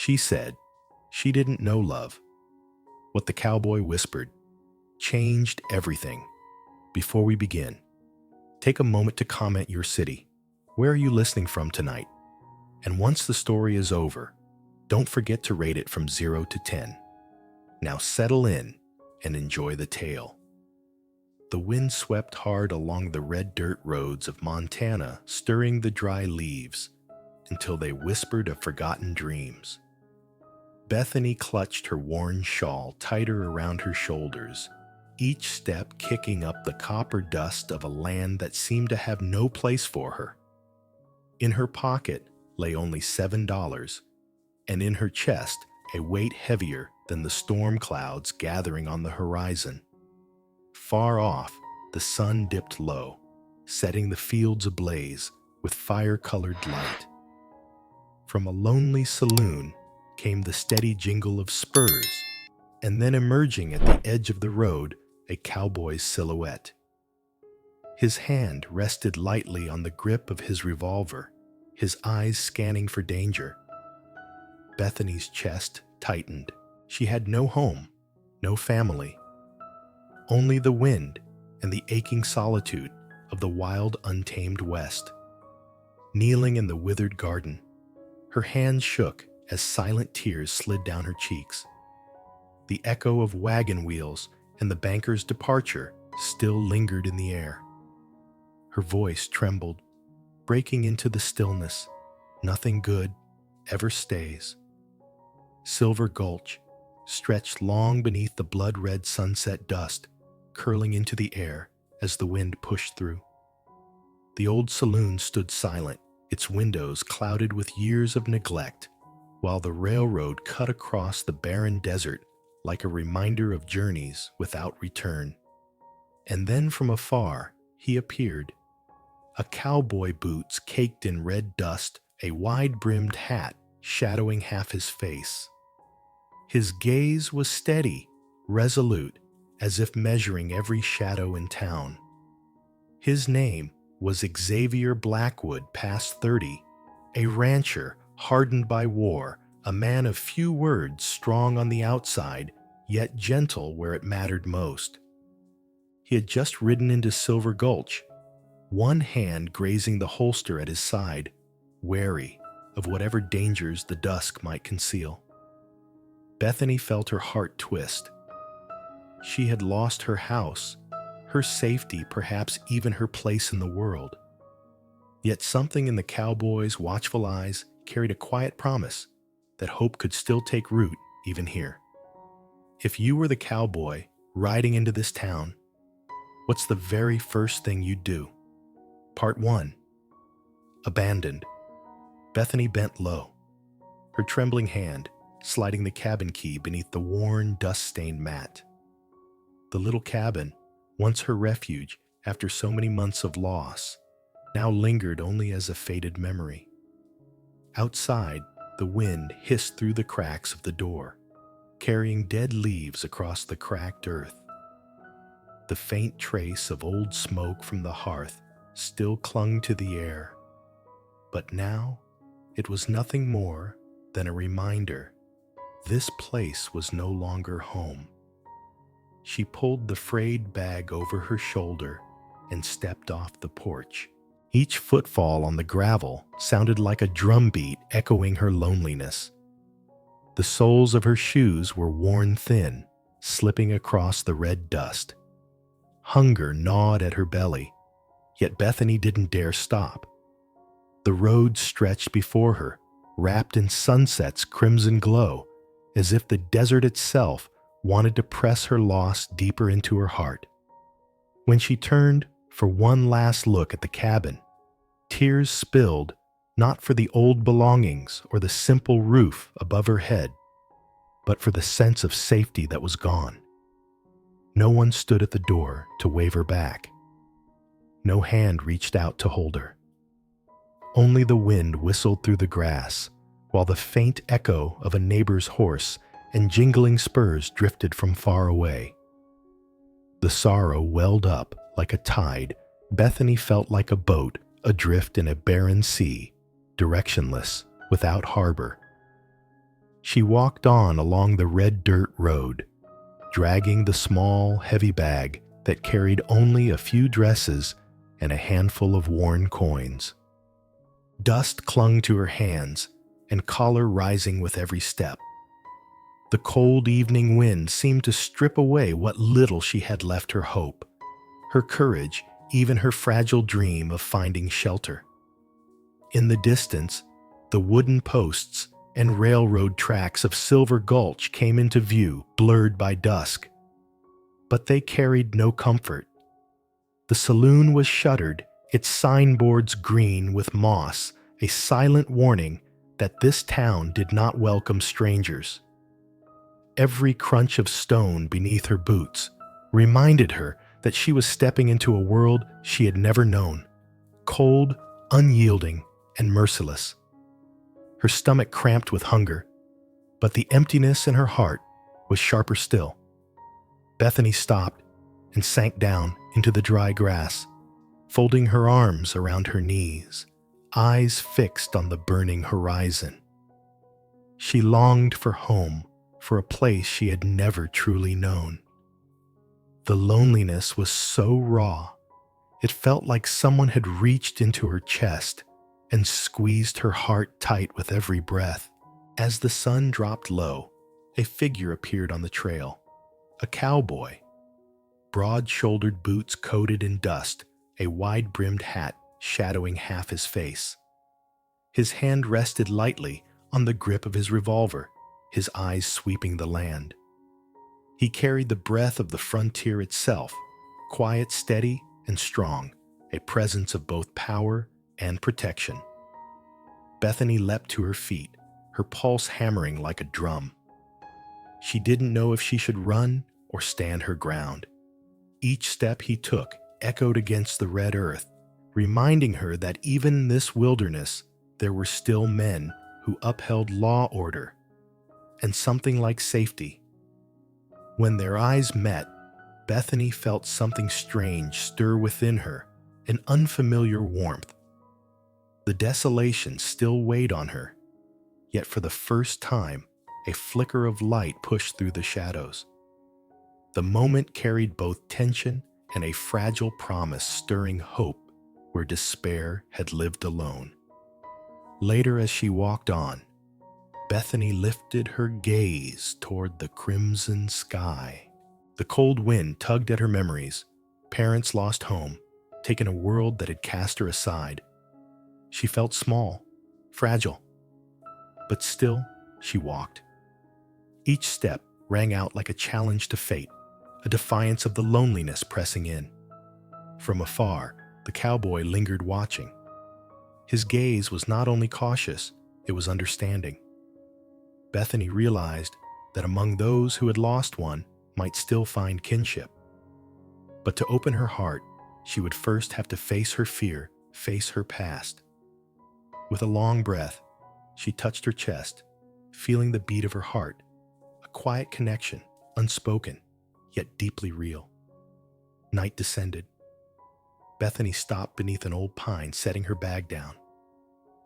She said she didn't know love. What the cowboy whispered changed everything. Before we begin, take a moment to comment your city. Where are you listening from tonight? And once the story is over, don't forget to rate it from 0 to 10. Now settle in and enjoy the tale. The wind swept hard along the red dirt roads of Montana, stirring the dry leaves until they whispered of forgotten dreams. Bethany clutched her worn shawl tighter around her shoulders, each step kicking up the copper dust of a land that seemed to have no place for her. In her pocket lay only $7, and in her chest a weight heavier than the storm clouds gathering on the horizon. Far off, the sun dipped low, setting the fields ablaze with fire-colored light. From a lonely saloon came the steady jingle of spurs, and then emerging at the edge of the road, a cowboy's silhouette. His hand rested lightly on the grip of his revolver, his eyes scanning for danger. Bethany's chest tightened. She had no home, no family. Only the wind and the aching solitude of the wild, untamed West. Kneeling in the withered garden, her hands shook as silent tears slid down her cheeks. The echo of wagon wheels and the banker's departure still lingered in the air. Her voice trembled, breaking into the stillness. Nothing good ever stays. Silver Gulch stretched long beneath the blood-red sunset dust, curling into the air as the wind pushed through. The old saloon stood silent, its windows clouded with years of neglect, while the railroad cut across the barren desert like a reminder of journeys without return. And then from afar, he appeared. A cowboy boots caked in red dust, a wide-brimmed hat shadowing half his face. His gaze was steady, resolute, as if measuring every shadow in town. His name was Xavier Blackwood, past 30, a rancher hardened by war, a man of few words, strong on the outside, yet gentle where it mattered most. He had just ridden into Silver Gulch, one hand grazing the holster at his side, wary of whatever dangers the dusk might conceal. Bethany felt her heart twist. She had lost her house, her safety, perhaps even her place in the world. Yet something in the cowboy's watchful eyes carried a quiet promise that hope could still take root even here. If you were the cowboy riding into this town, what's the very first thing you'd do? Part 1. Abandoned. Bethany bent low, her trembling hand sliding the cabin key beneath the worn, dust-stained mat. The little cabin, once her refuge after so many months of loss, now lingered only as a faded memory. Outside, the wind hissed through the cracks of the door, carrying dead leaves across the cracked earth. The faint trace of old smoke from the hearth still clung to the air, but now it was nothing more than a reminder this place was no longer home. She pulled the frayed bag over her shoulder and stepped off the porch. Each footfall on the gravel sounded like a drumbeat echoing her loneliness. The soles of her shoes were worn thin, slipping across the red dust. Hunger gnawed at her belly, yet Bethany didn't dare stop. The road stretched before her, wrapped in sunset's crimson glow, as if the desert itself wanted to press her loss deeper into her heart. When she turned for one last look at the cabin, tears spilled not for the old belongings or the simple roof above her head, but for the sense of safety that was gone. No one stood at the door to wave her back. No hand reached out to hold her. Only the wind whistled through the grass, while the faint echo of a neighbor's horse and jingling spurs drifted from far away. The sorrow welled up like a tide. Bethany felt like a boat adrift in a barren sea, directionless, without harbor. She walked on along the red dirt road, dragging the small, heavy bag that carried only a few dresses and a handful of worn coins. Dust clung to her hands, and color rising with every step. The cold evening wind seemed to strip away what little she had left her hope, her courage, even her fragile dream of finding shelter. In the distance, the wooden posts and railroad tracks of Silver Gulch came into view, blurred by dusk. But they carried no comfort. The saloon was shuttered, its signboards green with moss, a silent warning that this town did not welcome strangers. Every crunch of stone beneath her boots reminded her that she was stepping into a world she had never known, cold, unyielding, and merciless. Her stomach cramped with hunger, but the emptiness in her heart was sharper still. Bethany stopped and sank down into the dry grass, folding her arms around her knees, eyes fixed on the burning horizon. She longed for home, for a place she had never truly known. The loneliness was so raw, it felt like someone had reached into her chest and squeezed her heart tight with every breath. As the sun dropped low, a figure appeared on the trail, a cowboy. Broad-shouldered boots coated in dust, a wide-brimmed hat shadowing half his face. His hand rested lightly on the grip of his revolver, his eyes sweeping the land. He carried the breath of the frontier itself, quiet, steady, and strong, a presence of both power and protection. Bethany leapt to her feet, her pulse hammering like a drum. She didn't know if she should run or stand her ground. Each step he took echoed against the red earth, reminding her that even in this wilderness there were still men who upheld law, order, and something like safety. When their eyes met, Bethany felt something strange stir within her, an unfamiliar warmth. The desolation still weighed on her, yet for the first time, a flicker of light pushed through the shadows. The moment carried both tension and a fragile promise stirring hope where despair had lived alone. Later, as she walked on, Bethany lifted her gaze toward the crimson sky. The cold wind tugged at her memories, parents lost home, taken a world that had cast her aside. She felt small, fragile, but still she walked. Each step rang out like a challenge to fate, a defiance of the loneliness pressing in. From afar, the cowboy lingered watching. His gaze was not only cautious, it was understanding. Bethany realized that among those who had lost one might still find kinship. But to open her heart, she would first have to face her fear, face her past. With a long breath, she touched her chest, feeling the beat of her heart, a quiet connection, unspoken, yet deeply real. Night descended. Bethany stopped beneath an old pine, setting her bag down,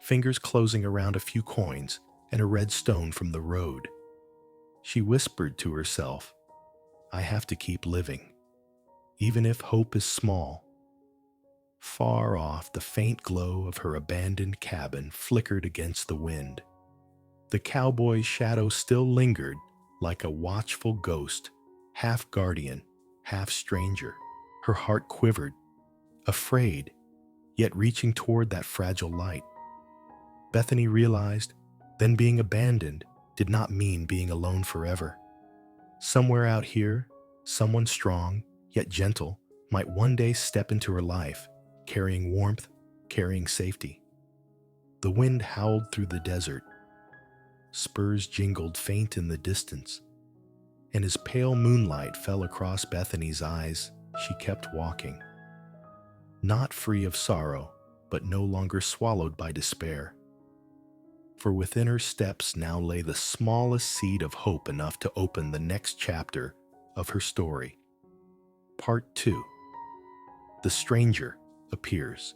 fingers closing around a few coins and a red stone from the road. She whispered to herself, "I have to keep living, even if hope is small." Far off, the faint glow of her abandoned cabin flickered against the wind. The cowboy's shadow still lingered like a watchful ghost, half guardian, half stranger. Her heart quivered, afraid, yet reaching toward that fragile light. Bethany realized then being abandoned did not mean being alone forever. Somewhere out here, someone strong, yet gentle, might one day step into her life, carrying warmth, carrying safety. The wind howled through the desert. Spurs jingled faint in the distance, and as pale moonlight fell across Bethany's eyes, she kept walking. Not free of sorrow, but no longer swallowed by despair. For within her steps now lay the smallest seed of hope enough to open the next chapter of her story. Part 2. The Stranger Appears.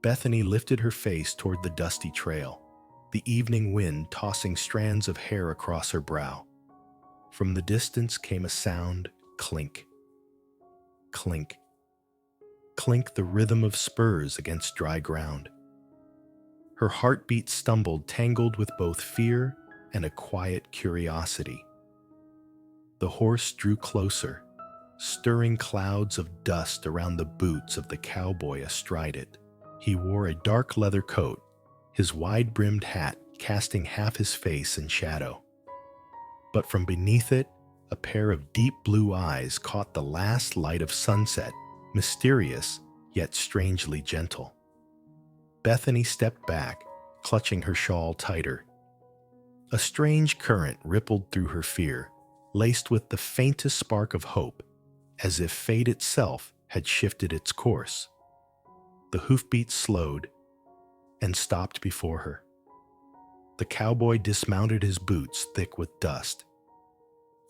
Bethany lifted her face toward the dusty trail. the evening wind tossing strands of hair across her brow. From the distance came a sound, clink, clink, clink, the rhythm of spurs against dry ground. Her heartbeat stumbled, tangled with both fear and a quiet curiosity. The horse drew closer, stirring clouds of dust around the boots of the cowboy astride it. He wore a dark leather coat, his wide-brimmed hat casting half his face in shadow. But from beneath it, a pair of deep blue eyes caught the last light of sunset, mysterious yet strangely gentle. Bethany stepped back, clutching her shawl tighter. A strange current rippled through her fear, laced with the faintest spark of hope, as if fate itself had shifted its course. The hoofbeats slowed and stopped before her. The cowboy dismounted, his boots thick with dust.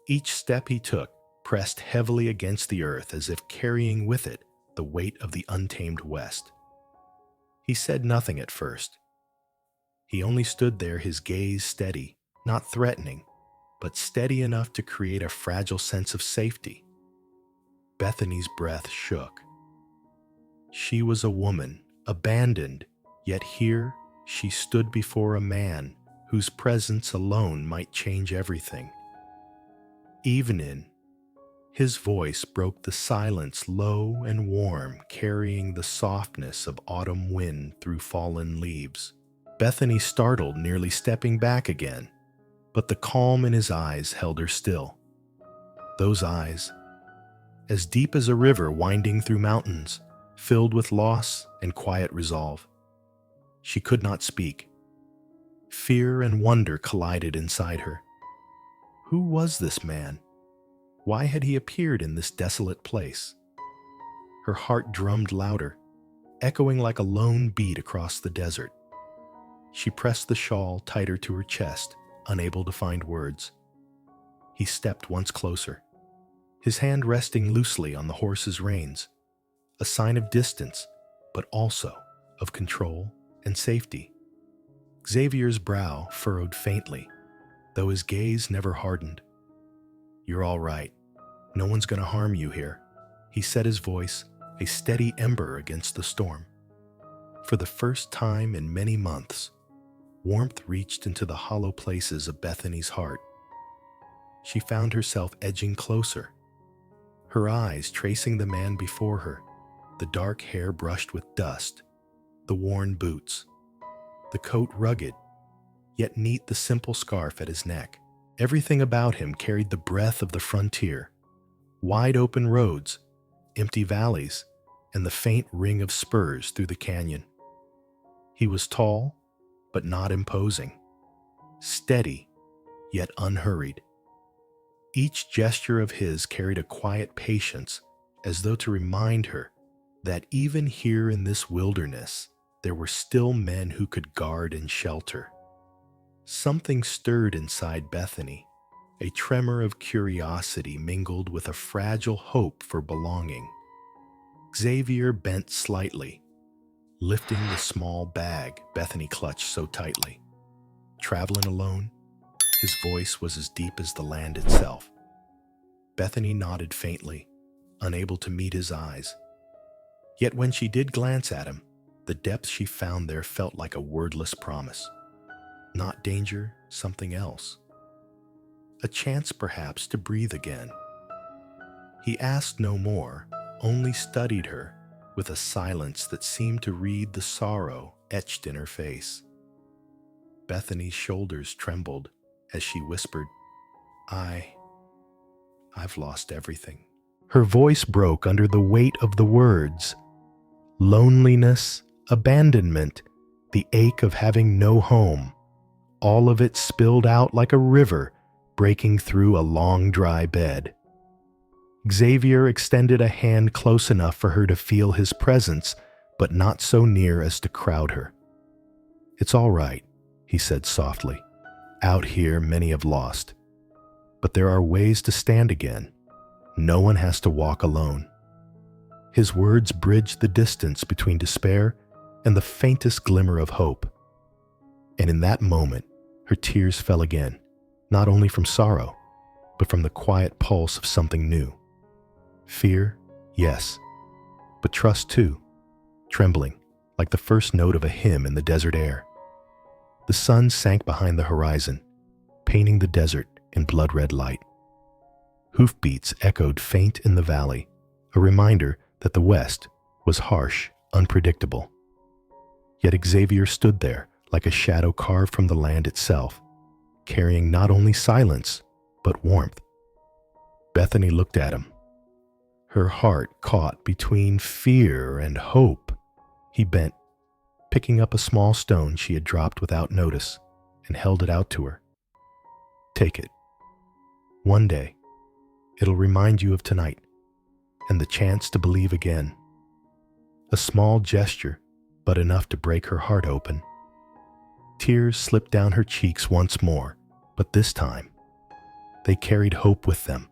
Each step he took pressed heavily against the earth, as if carrying with it the weight of the untamed West. He said nothing at first. He only stood there, his gaze steady, not threatening, but steady enough to create a fragile sense of safety. Bethany's breath shook. She was a woman, abandoned, yet here she stood before a man whose presence alone might change everything. Evening, his voice broke the silence, low and warm, carrying the softness of autumn wind through fallen leaves. Bethany startled, nearly stepping back again, but the calm in his eyes held her still. Those eyes, as deep as a river winding through mountains, filled with loss and quiet resolve. She could not speak. Fear and wonder collided inside her. Who was this man? Why had he appeared in this desolate place? Her heart drummed louder, echoing like a lone beat across the desert. She pressed the shawl tighter to her chest, unable to find words. He stepped once closer, his hand resting loosely on the horse's reins, a sign of distance, but also of control and safety. Xavier's brow furrowed faintly, though his gaze never hardened. "You're all right. No one's going to harm you here," he said, his voice a steady ember against the storm. For the first time in many months, warmth reached into the hollow places of Bethany's heart. She found herself edging closer, her eyes tracing the man before her, the dark hair brushed with dust, the worn boots, the coat rugged, yet neat, the simple scarf at his neck. Everything about him carried the breath of the frontier: wide open roads, empty valleys, and the faint ring of spurs through the canyon. He was tall, but not imposing, steady, yet unhurried. Each gesture of his carried a quiet patience, as though to remind her that even here in this wilderness, there were still men who could guard and shelter. Something stirred inside Bethany, a tremor of curiosity mingled with a fragile hope for belonging. Xavier bent slightly, lifting the small bag Bethany clutched so tightly. Traveling alone? His voice was as deep as the land itself. Bethany nodded faintly, unable to meet his eyes. Yet when she did glance at him, the depth she found there felt like a wordless promise. Not danger, something else. A chance, perhaps, to breathe again. He asked no more, only studied her with a silence that seemed to read the sorrow etched in her face. Bethany's shoulders trembled as she whispered, I've lost everything." Her voice broke under the weight of the words. Loneliness, abandonment, the ache of having no home, all of it spilled out like a river breaking through a long dry bed. Xavier extended a hand close enough for her to feel his presence, but not so near as to crowd her. "It's all right," he said softly. "Out here, many have lost. But there are ways to stand again. No one has to walk alone." His words bridged the distance between despair and the faintest glimmer of hope. And in that moment, her tears fell again, not only from sorrow, but from the quiet pulse of something new. Fear, yes, but trust too, trembling like the first note of a hymn in the desert air. The sun sank behind the horizon, painting the desert in blood-red light. Hoofbeats echoed faint in the valley, a reminder that the West was harsh, unpredictable. Yet Xavier stood there like a shadow carved from the land itself, carrying not only silence, but warmth. Bethany looked at him, her heart caught between fear and hope. He bent, picking up a small stone she had dropped without notice, and held it out to her. Take it. One day, it'll remind you of tonight, and the chance to believe again. A small gesture, but enough to break her heart open. Tears slipped down her cheeks once more, but this time, they carried hope with them.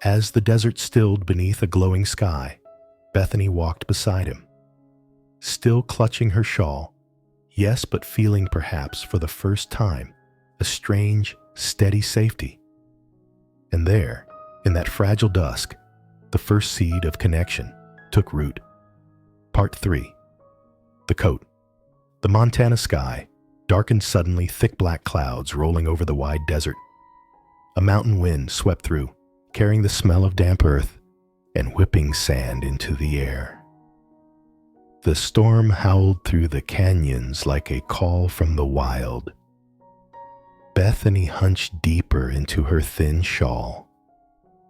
As the desert stilled beneath a glowing sky, Bethany walked beside him, still clutching her shawl, yes, but feeling perhaps for the first time a strange, steady safety. And there, in that fragile dusk, the first seed of connection took root. Part 3. The coat. The Montana sky darkened suddenly, thick black clouds rolling over the wide desert. A mountain wind swept through, carrying the smell of damp earth and whipping sand into the air. The storm howled through the canyons like a call from the wild. Bethany hunched deeper into her thin shawl,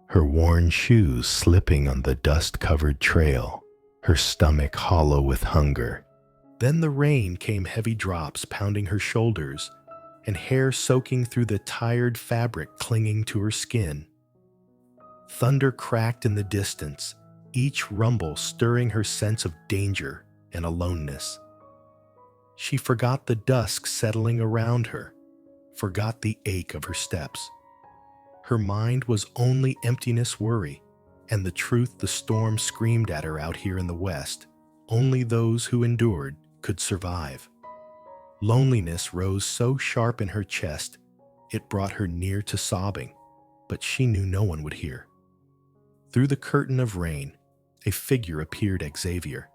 her worn shoes slipping on the dust-covered trail, her stomach hollow with hunger. Then the rain came, heavy drops pounding her shoulders and hair soaking through the tired fabric clinging to her skin. Thunder cracked in the distance, each rumble stirring her sense of danger and aloneness. She forgot the dusk settling around her, forgot the ache of her steps. Her mind was only emptiness, worry, and the truth the storm screamed at her out here in the West. Only those who endured could survive. Loneliness rose so sharp in her chest, it brought her near to sobbing, but she knew no one would hear. Through the curtain of rain, a figure appeared, Xavier.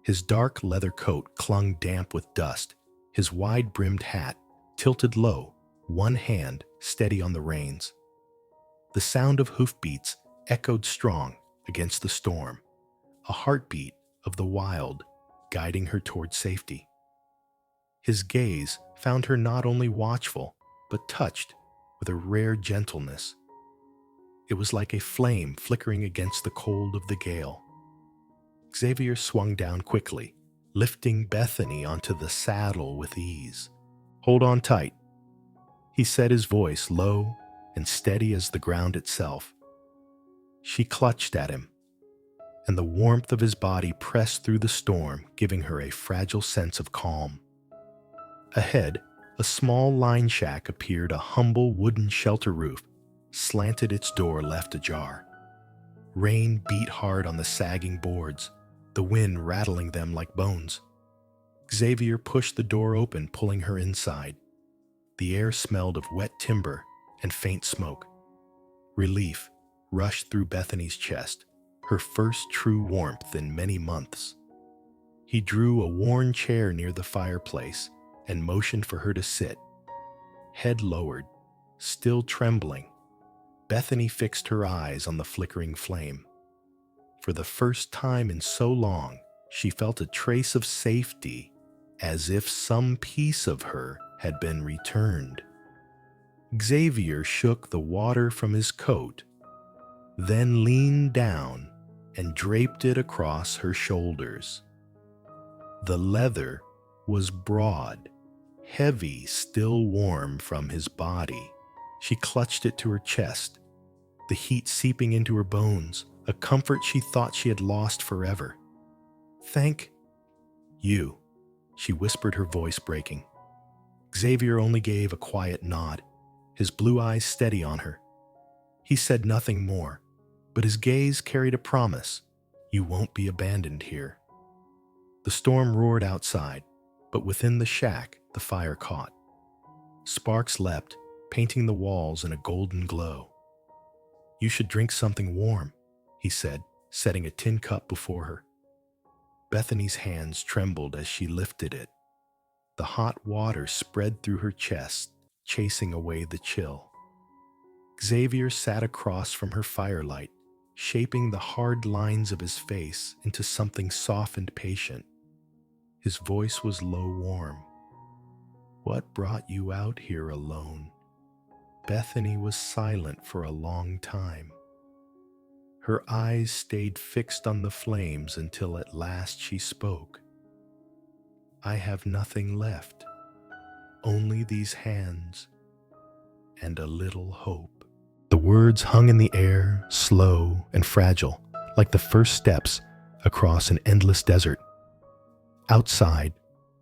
His dark leather coat clung damp with dust, his wide-brimmed hat tilted low, one hand steady on the reins. The sound of hoofbeats echoed strong against the storm, a heartbeat of the wild guiding her toward safety. His gaze found her not only watchful, but touched with a rare gentleness. It was like a flame flickering against the cold of the gale. Xavier swung down quickly, lifting Bethany onto the saddle with ease. "Hold on tight," he said, his voice low and steady as the ground itself. She clutched at him, and the warmth of his body pressed through the storm, giving her a fragile sense of calm. Ahead, a small line shack appeared, a humble wooden shelter roof slanted, its door left ajar. Rain beat hard on the sagging boards, the wind rattling them like bones. Xavier pushed the door open, pulling her inside. The air smelled of wet timber and faint smoke. Relief rushed through Bethany's chest, her first true warmth in many months. He drew a worn chair near the fireplace and motioned for her to sit. Head lowered, still trembling, Bethany fixed her eyes on the flickering flame. For the first time in so long, she felt a trace of safety, as if some piece of her had been returned. Xavier shook the water from his coat, then leaned down and draped it across her shoulders. The leather was broad, heavy, still warm from his body. She clutched it to her chest, the heat seeping into her bones, a comfort she thought she had lost forever. "Thank you," she whispered, her voice breaking. Xavier only gave a quiet nod, his blue eyes steady on her. He said nothing more, but his gaze carried a promise: you won't be abandoned here. The storm roared outside, but within the shack, the fire caught. Sparks leapt, painting the walls in a golden glow. "You should drink something warm," he said, setting a tin cup before her. Bethany's hands trembled as she lifted it. The hot water spread through her chest, chasing away the chill. Xavier sat across from her firelight, shaping the hard lines of his face into something soft and patient. His voice was low, warm. "What brought you out here alone?" Bethany was silent for a long time. Her eyes stayed fixed on the flames until at last she spoke. "I have nothing left, only these hands and a little hope." The words hung in the air, slow and fragile, like the first steps across an endless desert. Outside,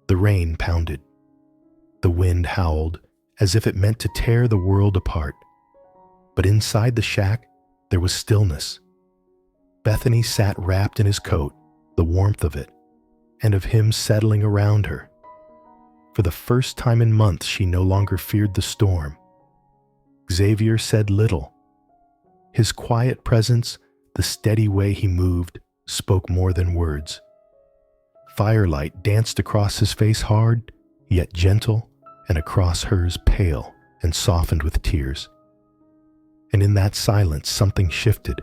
the rain pounded. The wind howled as if it meant to tear the world apart. But inside the shack, there was stillness. Bethany sat wrapped in his coat, the warmth of it, and of him settling around her. For the first time in months, she no longer feared the storm. Xavier said little. His quiet presence, the steady way he moved, spoke more than words. Firelight danced across his face hard, yet gentle, and across hers pale and softened with tears. And in that silence, something shifted.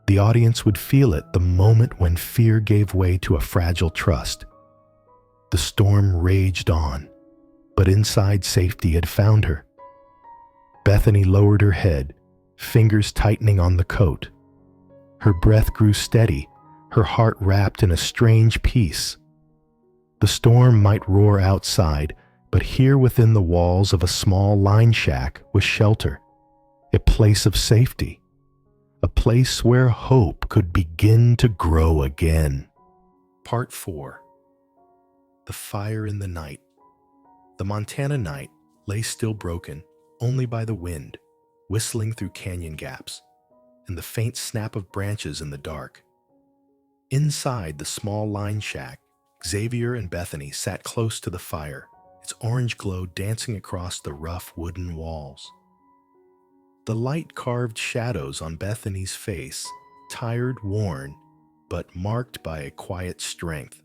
The audience would feel it the moment when fear gave way to a fragile trust. The storm raged on, but inside safety had found her. Bethany lowered her head, fingers tightening on the coat. Her breath grew steady, her heart wrapped in a strange peace. The storm might roar outside, but here within the walls of a small line shack was shelter, a place of safety, a place where hope could begin to grow again. Part 4. The fire in the night. The Montana night lay still, broken only by the wind, whistling through canyon gaps, and the faint snap of branches in the dark. Inside the small line shack, Xavier and Bethany sat close to the fire, its orange glow dancing across the rough wooden walls. The light carved shadows on Bethany's face, tired, worn, but marked by a quiet strength.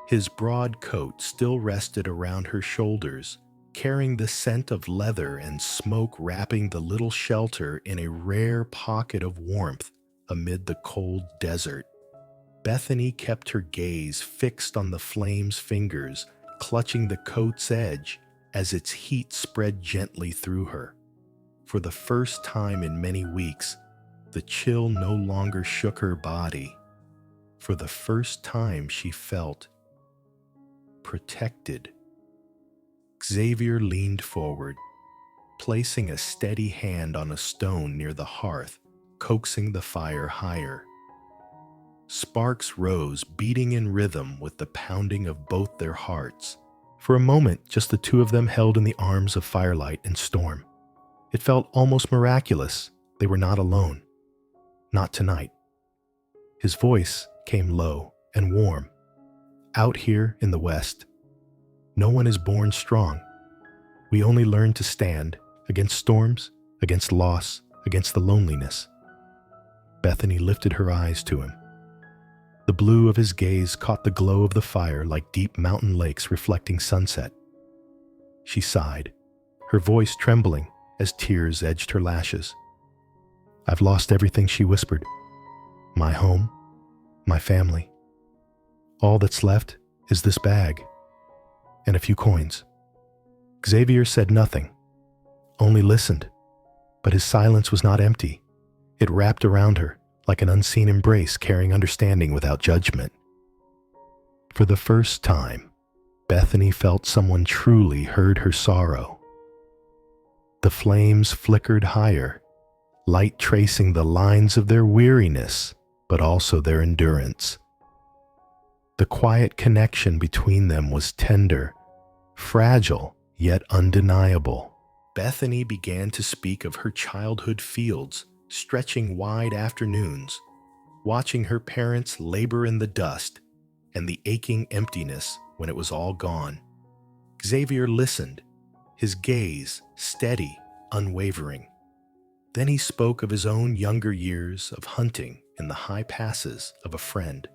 His broad coat still rested around her shoulders, carrying the scent of leather and smoke wrapping the little shelter in a rare pocket of warmth amid the cold desert. Bethany kept her gaze fixed on the flame's fingers, clutching the coat's edge as its heat spread gently through her. For the first time in many weeks, the chill no longer shook her body. For the first time, she felt protected. Xavier leaned forward, placing a steady hand on a stone near the hearth, coaxing the fire higher. Sparks rose, beating in rhythm with the pounding of both their hearts. For a moment, just the two of them held in the arms of firelight and storm. It felt almost miraculous. They were not alone. Not tonight. His voice came low and warm. Out here in the West, no one is born strong. We only learn to stand against storms, against loss, against the loneliness. Bethany lifted her eyes to him. The blue of his gaze caught the glow of the fire like deep mountain lakes reflecting sunset. She sighed, her voice trembling as tears edged her lashes. "I've lost everything," she whispered. "My home, my family. All that's left is this bag and a few coins." Xavier said nothing, only listened, but his silence was not empty. It wrapped around her like an unseen embrace carrying understanding without judgment. For the first time, Bethany felt someone truly heard her sorrow. The flames flickered higher, light tracing the lines of their weariness, but also their endurance. The quiet connection between them was tender, fragile, yet undeniable. Bethany began to speak of her childhood fields, stretching wide afternoons, watching her parents labor in the dust and the aching emptiness when it was all gone. Xavier listened, his gaze steady, unwavering. Then he spoke of his own younger years of hunting in the high passes of a friend,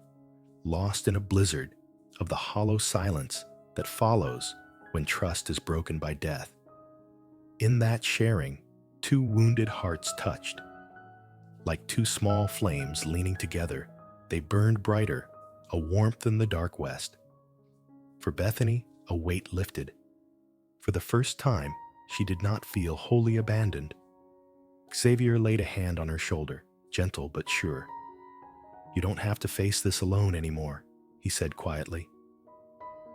lost in a blizzard, of the hollow silence that follows when trust is broken by death. In that sharing, two wounded hearts touched. Like two small flames leaning together, they burned brighter, a warmth in the dark west. For Bethany, a weight lifted. For the first time, she did not feel wholly abandoned. Xavier laid a hand on her shoulder, gentle but sure. "You don't have to face this alone anymore," he said quietly.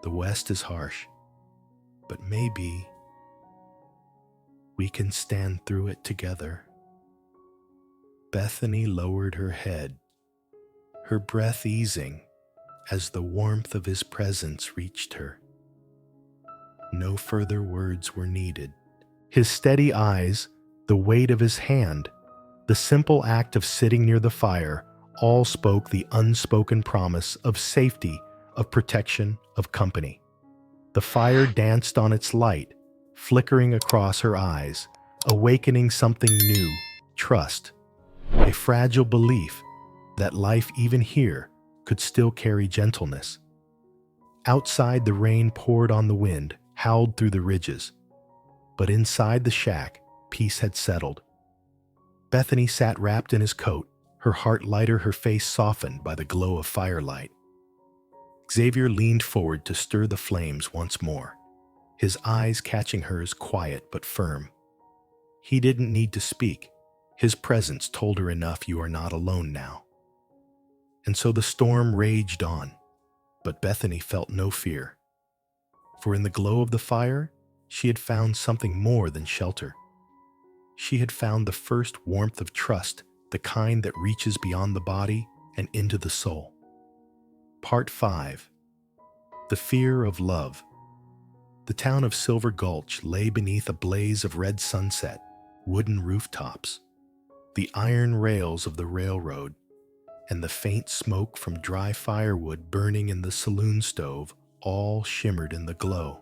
"The West is harsh, but maybe we can stand through it together." Bethany lowered her head, her breath easing as the warmth of his presence reached her. No further words were needed. His steady eyes, the weight of his hand, the simple act of sitting near the fire, all spoke the unspoken promise of safety, of protection, of company. The fire danced on its light, flickering across her eyes, awakening something new, trust, a fragile belief that life even here could still carry gentleness. Outside, the rain poured on the wind, howled through the ridges. But inside the shack, peace had settled. Bethany sat wrapped in his coat, her heart lighter, her face softened by the glow of firelight. Xavier leaned forward to stir the flames once more, his eyes catching hers, quiet but firm. He didn't need to speak. His presence told her enough. "You are not alone now." And so the storm raged on, but Bethany felt no fear. For in the glow of the fire, she had found something more than shelter. She had found the first warmth of trust, the kind that reaches beyond the body and into the soul. Part 5. The Fear of Love. The town of Silver Gulch lay beneath a blaze of red sunset, wooden rooftops, the iron rails of the railroad, and the faint smoke from dry firewood burning in the saloon stove all shimmered in the glow.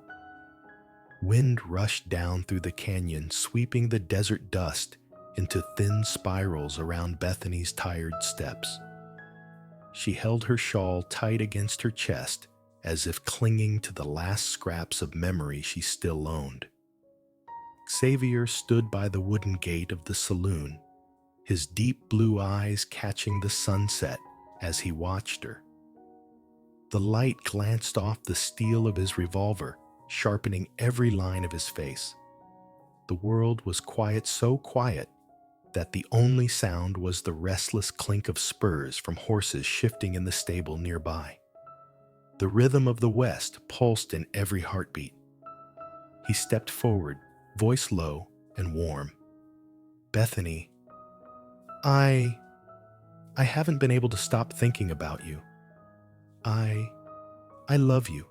Wind rushed down through the canyon, sweeping the desert dust into thin spirals around Bethany's tired steps. She held her shawl tight against her chest, as if clinging to the last scraps of memory she still owned. Xavier stood by the wooden gate of the saloon, his deep blue eyes catching the sunset as he watched her. The light glanced off the steel of his revolver, sharpening every line of his face. The world was quiet, so quiet that the only sound was the restless clink of spurs from horses shifting in the stable nearby. The rhythm of the West pulsed in every heartbeat. He stepped forward, voice low and warm. "Bethany, I haven't been able to stop thinking about you. I love you."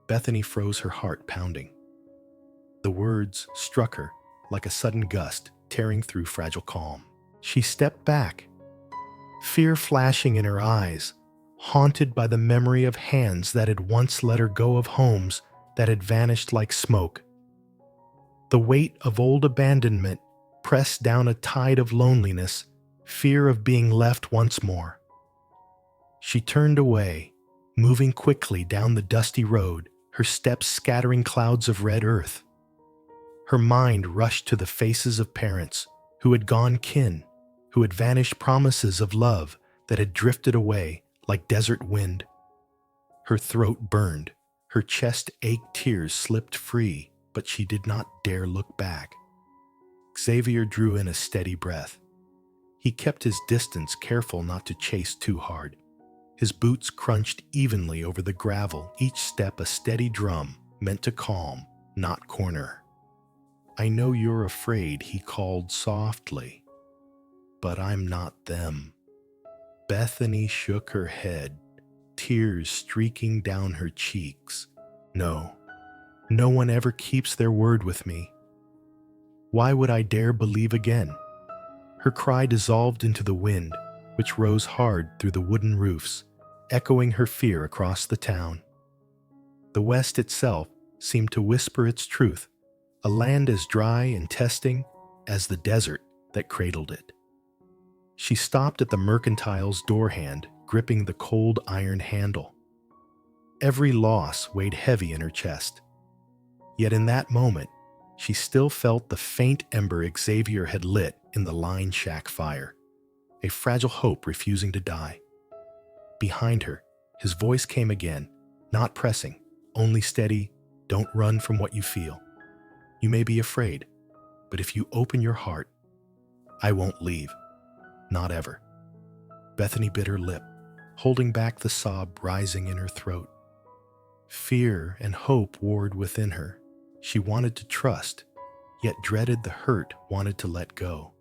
Bethany froze, her heart pounding. The words struck her like a sudden gust, tearing through fragile calm. She stepped back, fear flashing in her eyes, haunted by the memory of hands that had once let her go, of homes that had vanished like smoke. The weight of old abandonment pressed down a tide of loneliness, fear of being left once more. She turned away, moving quickly down the dusty road, her steps scattering clouds of red earth. Her mind rushed to the faces of parents who had gone, kin who had vanished, promises of love that had drifted away like desert wind. Her throat burned, her chest ached, tears slipped free, but she did not dare look back. Xavier drew in a steady breath. He kept his distance, careful not to chase too hard. His boots crunched evenly over the gravel, each step a steady drum meant to calm, not corner. "I know you're afraid," he called softly, "but I'm not them." Bethany shook her head, tears streaking down her cheeks. No one ever keeps their word with me. Why would I dare believe again?" Her cry dissolved into the wind, which rose hard through the wooden roofs, echoing her fear across the town. The West itself seemed to whisper its truth, a land as dry and testing as the desert that cradled it. She stopped at the mercantile's door hand, gripping the cold iron handle. Every loss weighed heavy in her chest. Yet in that moment, she still felt the faint ember Xavier had lit in the line shack fire, a fragile hope refusing to die. Behind her, his voice came again, not pressing, only steady. Don't run from what you feel. You may be afraid, but if you open your heart, I won't leave. Not ever. Bethany bit her lip, holding back the sob rising in her throat. Fear and hope warred within her. She wanted to trust, yet dreaded the hurt, wanted to let go,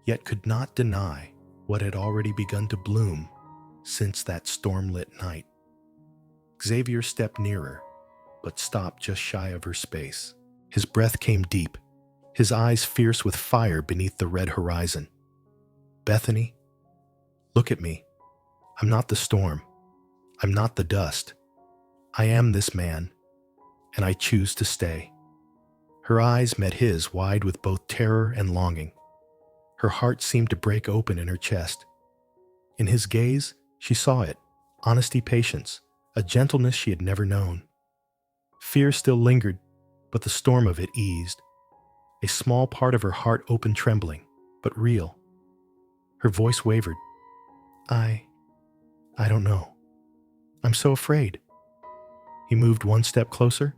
yet could not deny what had already begun to bloom since that stormlit night. Xavier stepped nearer, but stopped just shy of her space. His breath came deep, his eyes fierce with fire beneath the red horizon. Bethany, look at me. I'm not the storm. I'm not the dust. I am this man, and I choose to stay. Her eyes met his, wide with both terror and longing. Her heart seemed to break open in her chest. In his gaze, she saw it, honesty, patience, a gentleness she had never known. Fear still lingered, but the storm of it eased. A small part of her heart opened, trembling, but real. Her voice wavered. I don't know. I'm so afraid. He moved one step closer,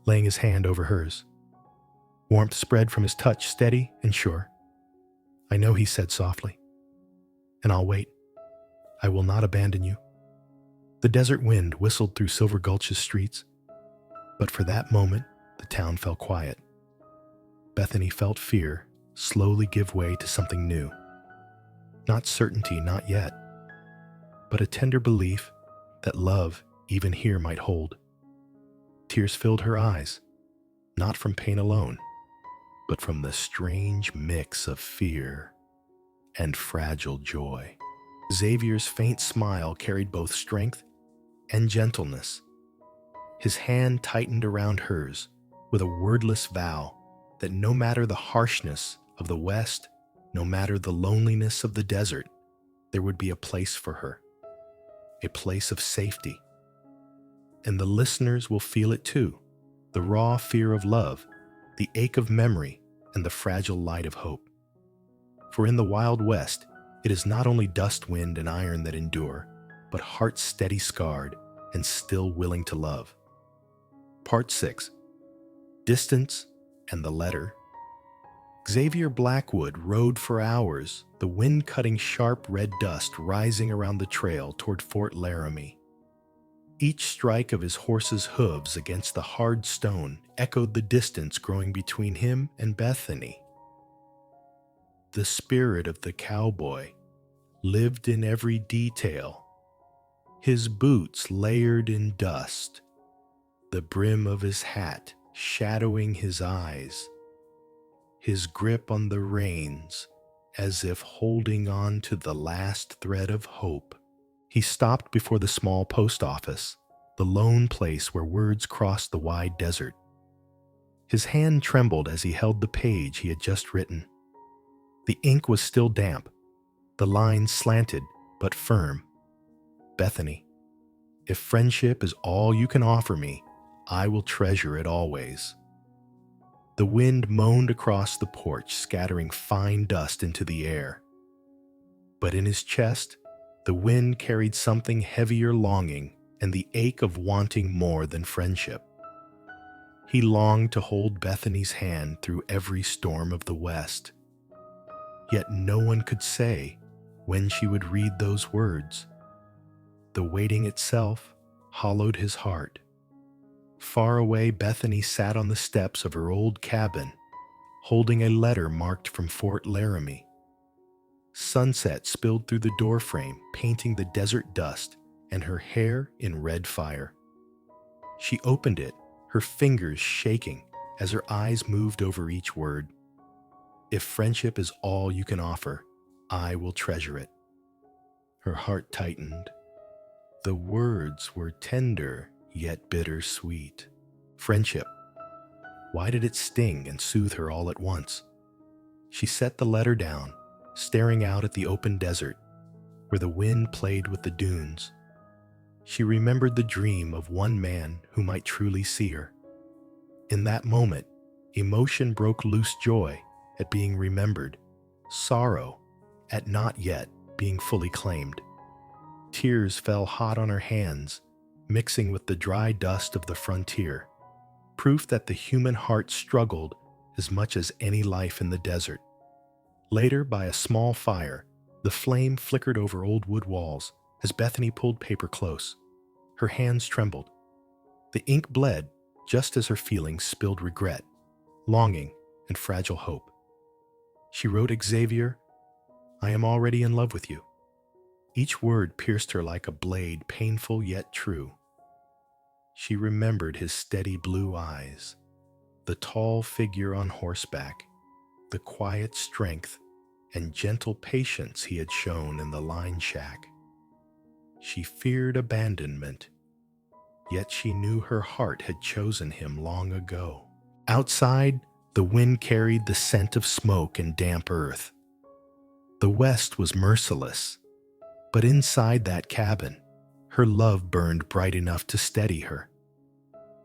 laying his hand over hers. Warmth spread from his touch, steady and sure. I know, he said softly. And I'll wait. I will not abandon you. The desert wind whistled through Silver Gulch's streets, but for that moment, the town fell quiet. Bethany felt fear slowly give way to something new. Not certainty, not yet, but a tender belief that love even here might hold. Tears filled her eyes, not from pain alone, but from the strange mix of fear and fragile joy. Xavier's faint smile carried both strength and gentleness. His hand tightened around hers with a wordless vow that no matter the harshness of the West, no matter the loneliness of the desert, there would be a place for her, a place of safety. And the listeners will feel it too, the raw fear of love, the ache of memory, and the fragile light of hope. For in the Wild West, it is not only dust, wind, and iron that endure, but hearts steady scarred and still willing to love. Part 6. Distance and the Letter. Xavier Blackwood rode for hours, the wind cutting sharp red dust rising around the trail toward Fort Laramie. Each strike of his horse's hooves against the hard stone echoed the distance growing between him and Bethany. The spirit of the cowboy lived in every detail, his boots layered in dust, the brim of his hat shadowing his eyes, his grip on the reins as if holding on to the last thread of hope. He stopped before the small post office, the lone place where words crossed the wide desert. His hand trembled as he held the page he had just written. The ink was still damp, the lines slanted but firm. Bethany, if friendship is all you can offer me, I will treasure it always. The wind moaned across the porch, scattering fine dust into the air. But in his chest, the wind carried something heavier, longing and the ache of wanting more than friendship. He longed to hold Bethany's hand through every storm of the West. Yet no one could say when she would read those words. The waiting itself hollowed his heart. Far away, Bethany sat on the steps of her old cabin, holding a letter marked from Fort Laramie. Sunset spilled through the doorframe, painting the desert dust and her hair in red fire. She opened it, her fingers shaking as her eyes moved over each word. If friendship is all you can offer, I will treasure it. Her heart tightened. The words were tender yet bittersweet. Friendship, Why did it sting and soothe her all at once? She set the letter down, staring out at the open desert, where the wind played with the dunes. She remembered the dream of one man who might truly see her. In that moment, emotion broke loose: joy at being remembered, sorrow at not yet being fully claimed. Tears fell hot on her hands, mixing with the dry dust of the frontier, proof that the human heart struggled as much as any life in the desert. Later, by a small fire, the flame flickered over old wood walls as Bethany pulled paper close. Her hands trembled. The ink bled just as her feelings spilled regret, longing, and fragile hope. She wrote Xavier, "I am already in love with you." Each word pierced her like a blade, painful yet true. She remembered his steady blue eyes, the tall figure on horseback, the quiet strength and gentle patience he had shown in the line shack. She feared abandonment, yet she knew her heart had chosen him long ago. Outside, the wind carried the scent of smoke and damp earth. The west was merciless, but inside that cabin, her love burned bright enough to steady her.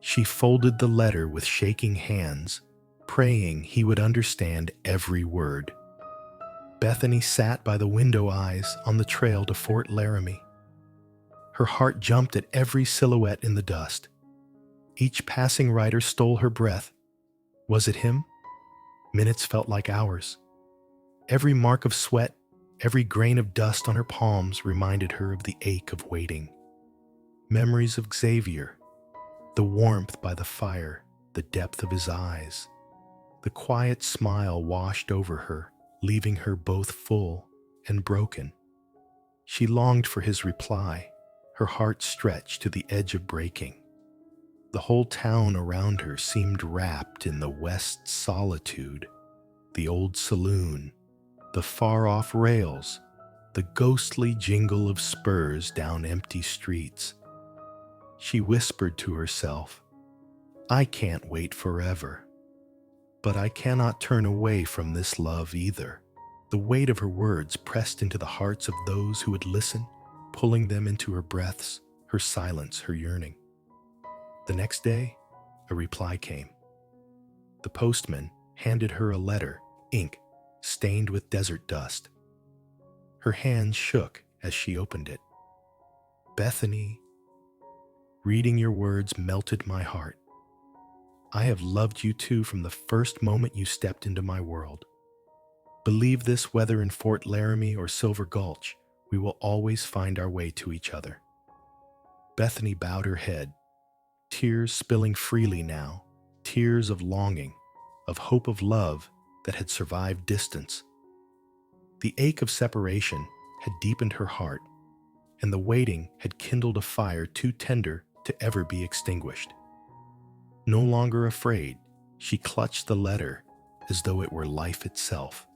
She folded the letter with shaking hands, praying he would understand every word. Bethany sat by the window eyes on the trail to Fort Laramie. Her heart jumped at every silhouette in the dust. Each passing rider stole her breath. Was it him? Minutes felt like hours. Every mark of sweat, every grain of dust on her palms reminded her of the ache of waiting. Memories of Xavier, the warmth by the fire, the depth of his eyes. The quiet smile washed over her, leaving her both full and broken. She longed for his reply, her heart stretched to the edge of breaking. The whole town around her seemed wrapped in the west's solitude. The old saloon, the far-off rails, the ghostly jingle of spurs down empty streets. She whispered to herself, "I can't wait forever. But I cannot turn away from this love either." The weight of her words pressed into the hearts of those who would listen, pulling them into her breaths, her silence, her yearning. The next day, a reply came. The postman handed her a letter, ink stained with desert dust. Her hands shook as she opened it. "Bethany, reading your words melted my heart. I have loved you too from the first moment you stepped into my world. Believe this, whether in Fort Laramie or Silver Gulch, we will always find our way to each other." Bethany bowed her head, tears spilling freely now, tears of longing, of hope, of love that had survived distance. The ache of separation had deepened her heart, and the waiting had kindled a fire too tender to ever be extinguished. No longer afraid, she clutched the letter as though it were life itself.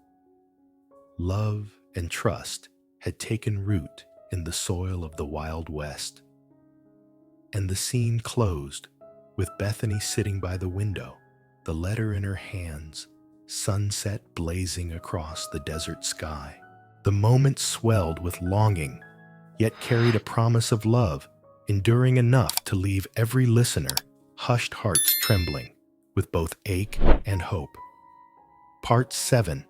Love and trust had taken root in the soil of the Wild West. And the scene closed with Bethany sitting by the window, the letter in her hands, sunset blazing across the desert sky. The moment swelled with longing, yet carried a promise of love, enduring enough to leave every listener hushed hearts trembling with both ache and hope. Part 7.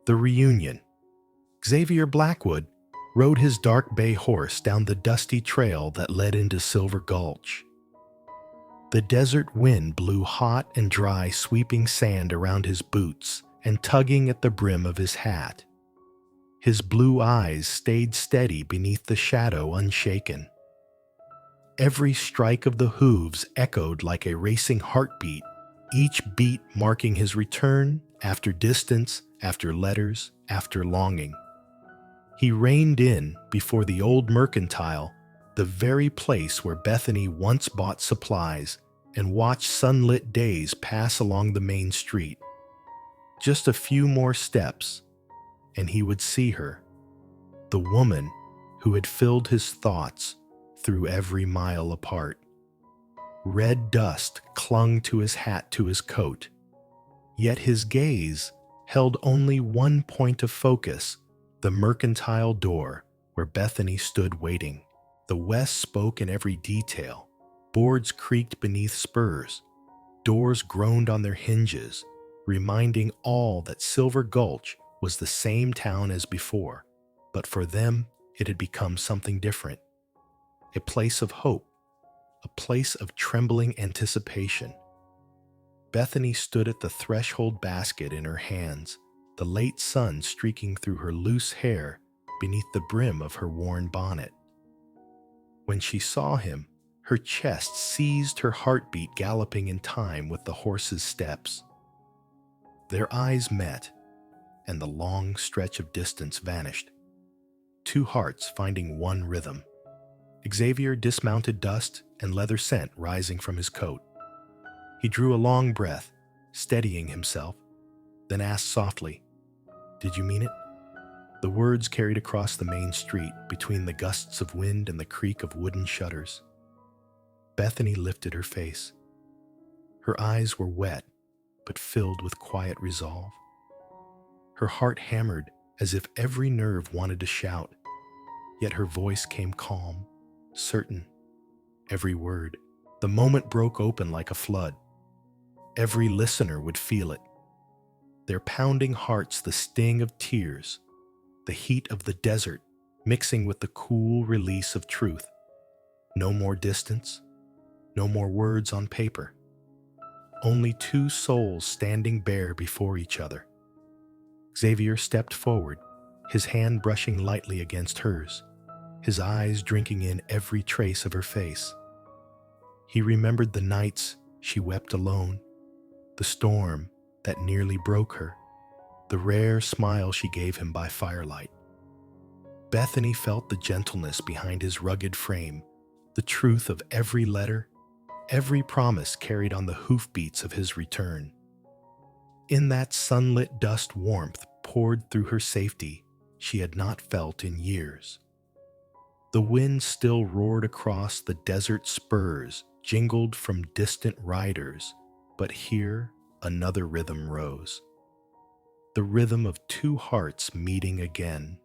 The Reunion. Xavier Blackwood rode his dark bay horse down the dusty trail that led into Silver Gulch. The desert wind blew hot and dry, sweeping sand around his boots and tugging at the brim of his hat. His blue eyes stayed steady beneath the shadow, unshaken. Every strike of the hooves echoed like a racing heartbeat, each beat marking his return after distance, after letters, after longing. He reined in before the old mercantile, the very place where Bethany once bought supplies, and watched sunlit days pass along the main street. Just a few more steps, and he would see her, the woman who had filled his thoughts through every mile apart. Red dust clung to his hat, to his coat. Yet his gaze held only one point of focus, the mercantile door where Bethany stood waiting. The West spoke in every detail. Boards creaked beneath spurs. Doors groaned on their hinges, reminding all that Silver Gulch was the same town as before. But for them, it had become something different. A place of hope, a place of trembling anticipation. Bethany stood at the threshold, basket in her hands, the late sun streaking through her loose hair beneath the brim of her worn bonnet. When she saw him, her chest seized, her heartbeat galloping in time with the horse's steps. Their eyes met, and the long stretch of distance vanished. Two hearts finding one rhythm. Xavier dismounted, dust and leather scent rising from his coat. He drew a long breath, steadying himself, then asked softly, "Did you mean it?" The words carried across the main street between the gusts of wind and the creak of wooden shutters. Bethany lifted her face. Her eyes were wet, but filled with quiet resolve. Her heart hammered as if every nerve wanted to shout, yet her voice came calm, certain. Every word. The moment broke open like a flood. Every listener would feel it. Their pounding hearts, the sting of tears, the heat of the desert mixing with the cool release of truth. No more distance, no more words on paper. Only two souls standing bare before each other. Xavier stepped forward, his hand brushing lightly against hers, his eyes drinking in every trace of her face. He remembered the nights she wept alone, the storm that nearly broke her, the rare smile she gave him by firelight. Bethany felt the gentleness behind his rugged frame, the truth of every letter, every promise carried on the hoofbeats of his return. In that sunlit dust, warmth poured through her safety she had not felt in years. The wind still roared across the desert, spurs jingled from distant riders, but here another rhythm rose. The rhythm of two hearts meeting again.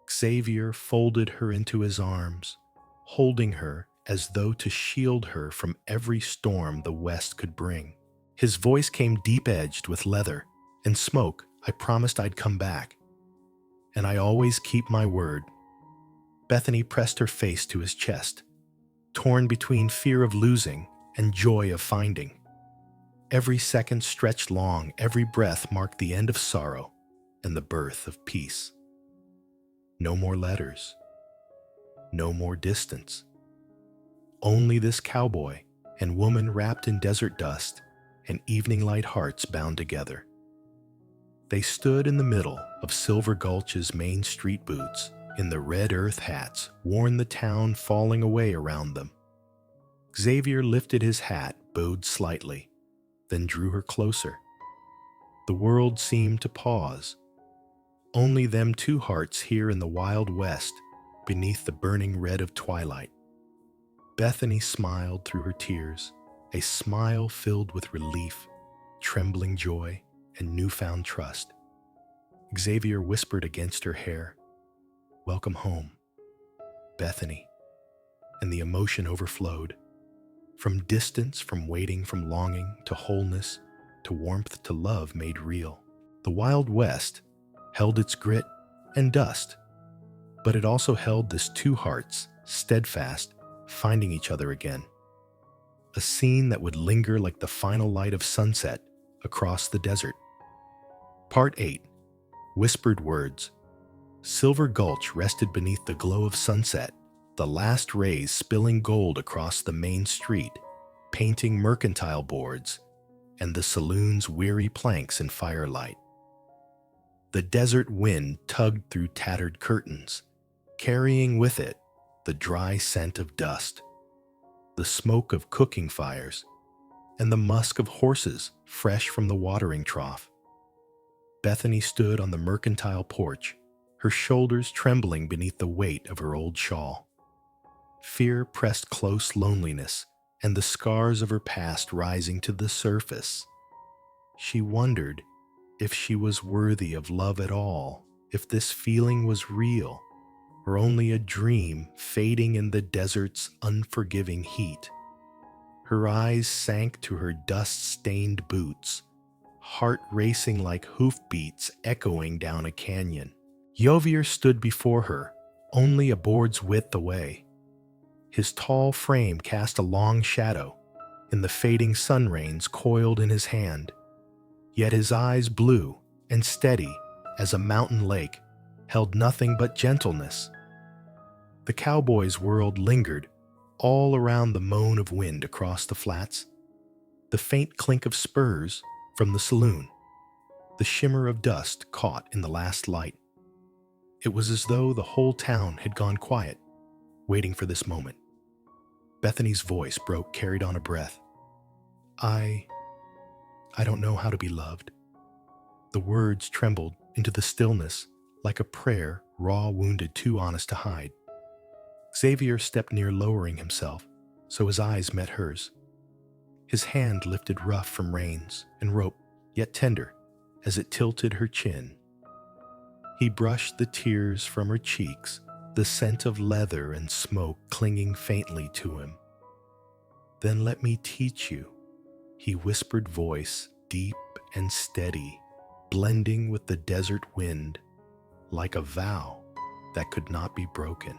Xavier folded her into his arms, holding her as though to shield her from every storm the West could bring. His voice came deep-edged with leather and smoke. "I promised I'd come back, and I always keep my word." Bethany pressed her face to his chest, torn between fear of losing and joy of finding. Every second stretched long, every breath marked the end of sorrow and the birth of peace. No more letters, no more distance. Only this cowboy and woman wrapped in desert dust and evening light, hearts bound together. They stood in the middle of Silver Gulch's main street, boots in the red earth hats worn, the town falling away around them. Xavier lifted his hat, bowed slightly, then drew her closer. The world seemed to pause. Only them two hearts here in the Wild West, beneath the burning red of twilight. Bethany smiled through her tears, a smile filled with relief, trembling joy, and newfound trust. Xavier whispered against her hair, "Welcome home, Bethany," and the emotion overflowed. From distance, from waiting, from longing, to wholeness, to warmth, to love made real. The Wild West held its grit and dust, but it also held this two hearts, steadfast, finding each other again. A scene that would linger like the final light of sunset across the desert. Part 8. Whispered Words. Silver Gulch rested beneath the glow of sunset, the last rays spilling gold across the main street, painting mercantile boards and the saloon's weary planks in firelight. The desert wind tugged through tattered curtains, carrying with it the dry scent of dust, the smoke of cooking fires, and the musk of horses fresh from the watering trough. Bethany stood on the mercantile porch, her shoulders trembling beneath the weight of her old shawl. Fear pressed close loneliness, and the scars of her past rising to the surface. She wondered if she was worthy of love at all, if this feeling was real, or only a dream fading in the desert's unforgiving heat. Her eyes sank to her dust-stained boots, heart racing like hoofbeats echoing down a canyon. Xavier stood before her, only a board's width away. His tall frame cast a long shadow, in the fading sun rays coiled in his hand. Yet his eyes, blue and steady as a mountain lake, held nothing but gentleness. The cowboy's world lingered all around the moan of wind across the flats, the faint clink of spurs from the saloon, the shimmer of dust caught in the last light. It was as though the whole town had gone quiet, waiting for this moment. Bethany's voice broke, carried on a breath. I don't know how to be loved. The words trembled into the stillness like a prayer raw wounded too honest to hide. Xavier stepped near, lowering himself, so his eyes met hers. His hand lifted rough from reins and rope, yet tender, as it tilted her chin. He brushed the tears from her cheeks, the scent of leather and smoke clinging faintly to him. Then let me teach you, he whispered, voice deep and steady, blending with the desert wind, like a vow that could not be broken.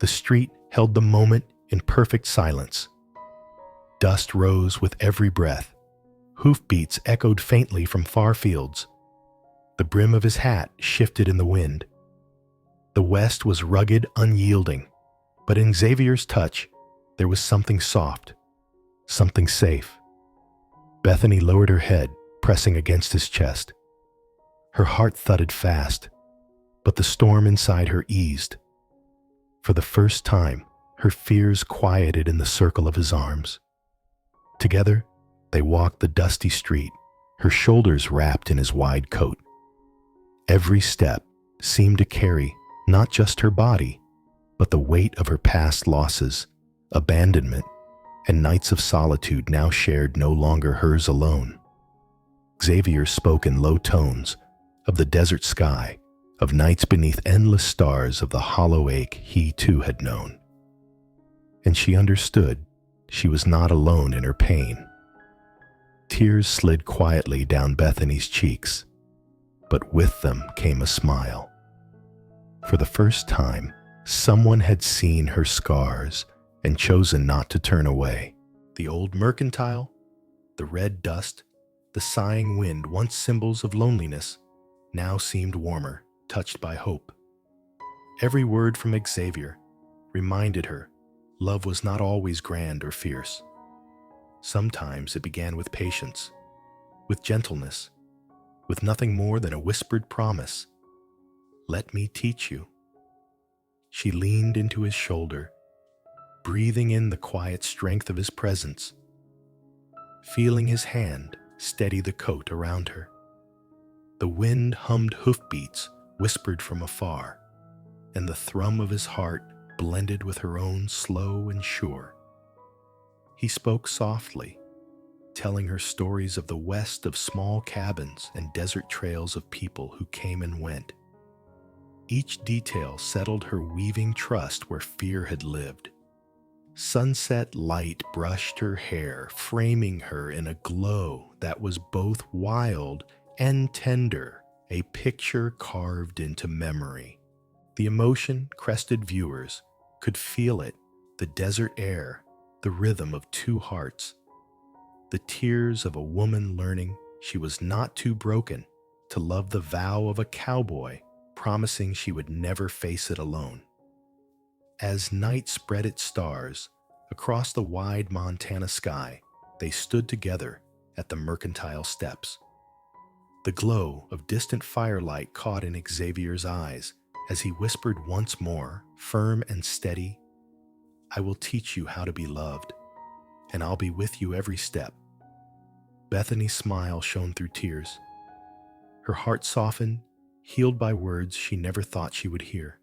The street held the moment in perfect silence. Dust rose with every breath. Hoofbeats echoed faintly from far fields. The brim of his hat shifted in the wind. The west was rugged, unyielding, but in Xavier's touch, there was something soft, something safe. Bethany lowered her head, pressing against his chest. Her heart thudded fast, but the storm inside her eased. For the first time, her fears quieted in the circle of his arms. Together, they walked the dusty street, her shoulders wrapped in his wide coat. Every step seemed to carry not just her body, but the weight of her past losses, abandonment, and nights of solitude now shared no longer hers alone. Xavier spoke in low tones of the desert sky, of nights beneath endless stars, of the hollow ache he too had known. And she understood she was not alone in her pain. Tears slid quietly down Bethany's cheeks, but with them came a smile. For the first time, someone had seen her scars and chosen not to turn away. The old mercantile, the red dust, the sighing wind, once symbols of loneliness, now seemed warmer, touched by hope. Every word from Xavier reminded her love was not always grand or fierce. Sometimes it began with patience, with gentleness, with nothing more than a whispered promise. Let me teach you. She leaned into his shoulder, breathing in the quiet strength of his presence, feeling his hand steady the coat around her. The wind hummed hoofbeats whispered from afar, and the thrum of his heart blended with her own, slow and sure. He spoke softly, telling her stories of the west, of small cabins and desert trails of people who came and went. Each detail settled her weaving trust where fear had lived. Sunset light brushed her hair, framing her in a glow that was both wild and tender, a picture carved into memory. The emotion-crested viewers could feel it, the desert air, the rhythm of two hearts, the tears of a woman learning she was not too broken to love, the vow of a cowboy promising she would never face it alone. As night spread its stars across the wide Montana sky, they stood together at the mercantile steps. The glow of distant firelight caught in Xavier's eyes as he whispered once more, firm and steady, I will teach you how to be loved, and I'll be with you every step. Bethany's smile shone through tears. Her heart softened, healed by words she never thought she would hear.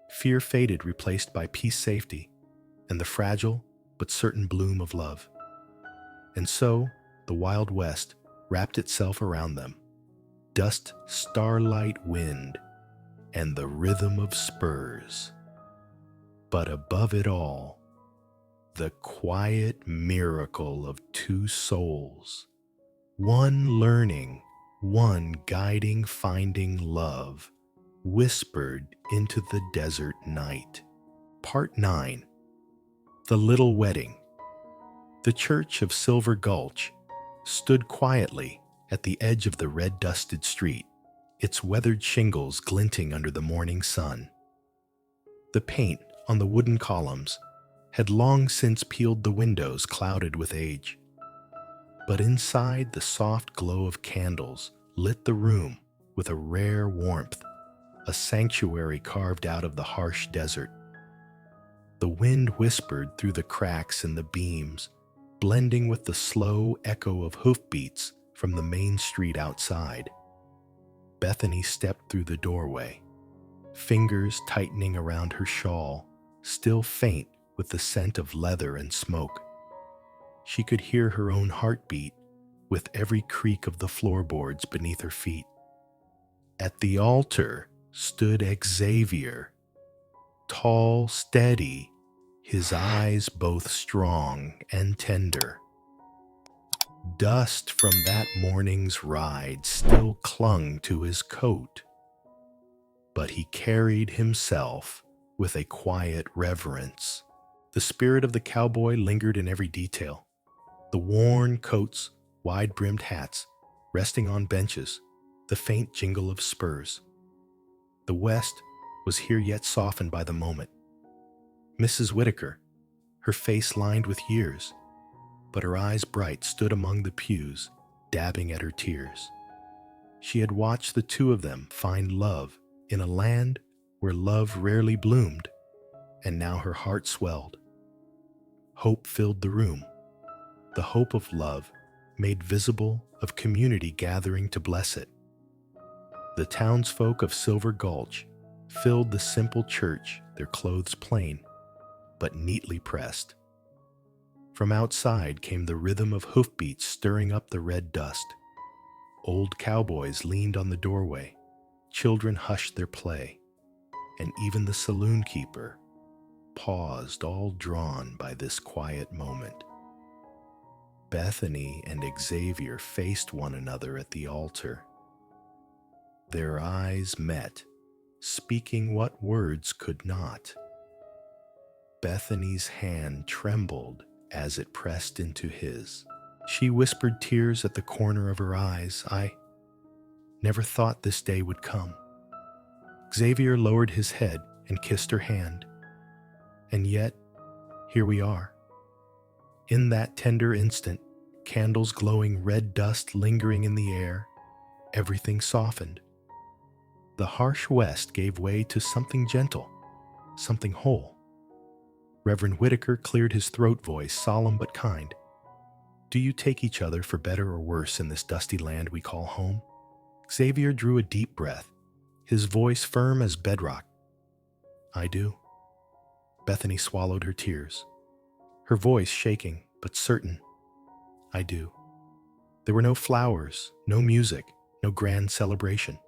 Fear faded, replaced by peace, safety, and the fragile, but certain bloom of love. And so the Wild West wrapped itself around them. Dust, starlight, wind, and the rhythm of spurs. But above it all, the quiet miracle of two souls, one learning, one guiding, finding love, whispered into the desert night. Part 9. The Little Wedding. The church of Silver Gulch stood quietly at the edge of the red-dusted street, its weathered shingles glinting under the morning sun. The paint on the wooden columns had long since peeled the windows clouded with age. But inside, the soft glow of candles lit the room with a rare warmth, a sanctuary carved out of the harsh desert. The wind whispered through the cracks in the beams, blending with the slow echo of hoofbeats from the main street outside. Bethany stepped through the doorway, fingers tightening around her shawl, still faint with the scent of leather and smoke. She could hear her own heartbeat with every creak of the floorboards beneath her feet. At the altar stood Xavier, tall, steady, his eyes both strong and tender. Dust from that morning's ride still clung to his coat, but he carried himself with a quiet reverence. The spirit of the cowboy lingered in every detail. The worn coats, wide-brimmed hats, resting on benches, the faint jingle of spurs. The West was here yet softened by the moment. Mrs. Whitaker, her face lined with years, but her eyes bright, stood among the pews, dabbing at her tears. She had watched the two of them find love in a land where love rarely bloomed, and now her heart swelled. Hope filled the room, the hope of love made visible, of community gathering to bless it. The townsfolk of Silver Gulch filled the simple church, their clothes plain, but neatly pressed. From outside came the rhythm of hoofbeats stirring up the red dust. Old cowboys leaned on the doorway, children hushed their play, and even the saloon keeper paused, all drawn by this quiet moment. Bethany and Xavier faced one another at the altar. Their eyes met, speaking what words could not. Bethany's hand trembled as it pressed into his. She whispered, tears at the corner of her eyes, "I never thought this day would come." Xavier lowered his head and kissed her hand. And yet, here we are. In that tender instant, candles glowing, red dust lingering in the air, everything softened. The harsh West gave way to something gentle, something whole. Reverend Whitaker cleared his throat voice, solemn but kind. "Do you take each other for better or worse in this dusty land we call home?" Xavier drew a deep breath, his voice firm as bedrock. "I do." Bethany swallowed her tears, her voice shaking but certain. "I do." There were no flowers, no music, no grand celebration.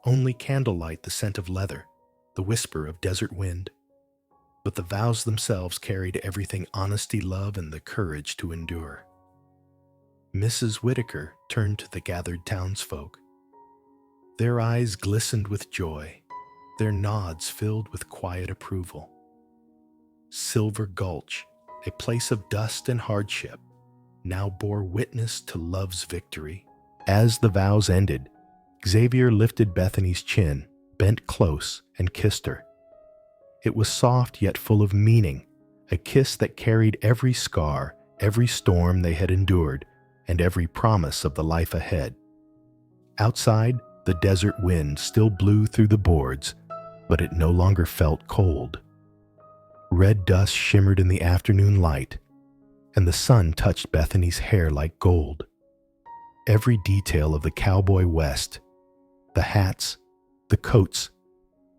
Only candlelight, the scent of leather, the whisper of desert wind. But the vows themselves carried everything: honesty, love, and the courage to endure. Mrs. Whitaker turned to the gathered townsfolk. Their eyes glistened with joy, their nods filled with quiet approval. Silver Gulch, a place of dust and hardship, now bore witness to love's victory. As the vows ended, Xavier lifted Bethany's chin, bent close, and kissed her. It was soft yet full of meaning, a kiss that carried every scar, every storm they had endured, and every promise of the life ahead. Outside, the desert wind still blew through the boards, but it no longer felt cold. Red dust shimmered in the afternoon light, and the sun touched Bethany's hair like gold. Every detail of the cowboy West, the hats, the coats,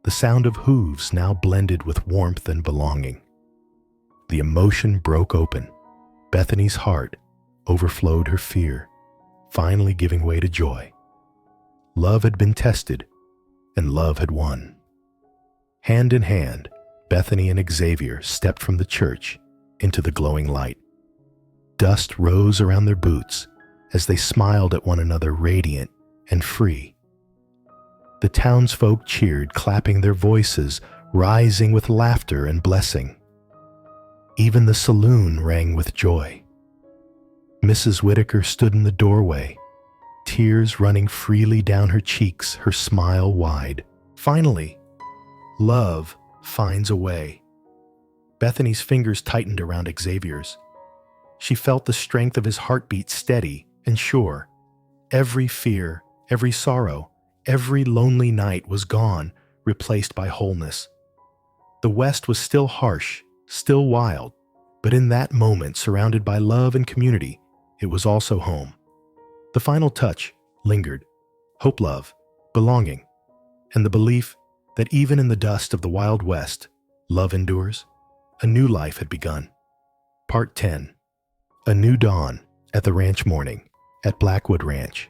the sound of hooves now blended with warmth and belonging. The emotion broke open. Bethany's heart overflowed her fear, finally giving way to joy. Love had been tested, and love had won. Hand in hand, Bethany and Xavier stepped from the church into the glowing light. Dust rose around their boots as they smiled at one another, radiant and free. The townsfolk cheered, clapping their voices, rising with laughter and blessing. Even the saloon rang with joy. Mrs. Whitaker stood in the doorway, tears running freely down her cheeks, her smile wide. Finally, love finds a way. Bethany's fingers tightened around Xavier's. She felt the strength of his heartbeat steady and sure. Every fear, every sorrow, every lonely night was gone, replaced by wholeness. The West was still harsh, still wild, but in that moment, surrounded by love and community, it was also home. The final touch lingered: hope, love, belonging, and the belief that even in the dust of the Wild West, love endures. A new life had begun. Part 10. A new dawn at the ranch morning at Blackwood Ranch.